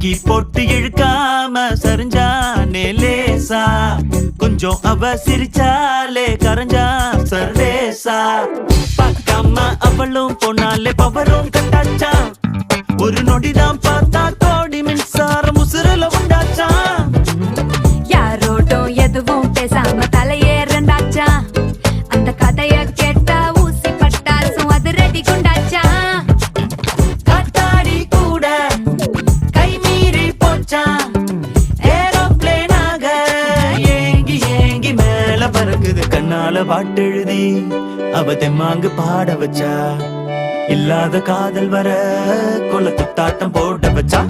லுங்கி போட்டு இழுக்காம சரிஞ்சானே லேசா, கொஞ்சம் அவ சிரிச்சாலே கரைஞ்சா சர்வேசா. பார்க்காம அவளும் போனாலே பவரும் கட்டாச்சா, ஒரு நொடிதான் பார்த்தா கோடி மின்சாரம் உசுரல உண்டாச்சா. யாரோட்டும் எதுவும் பேசாம தலையேறண்டாச்சா, அந்த கதைய கேட்டா ஊசி பட்டாசும் அது ரெடி குண்டாச்சா. காத்தாடி கூட கை மீறி போச்சா, ஏரோப்ளேனாக ஏங்கி ஏங்கி மேல பறக்குது. கண்ணால பாட்டெழுதி அவ தெம்மாங்கு பாட வச்சா, இல்லாத காதல் வர கொல துத்தாட்டம் போட வச்சா.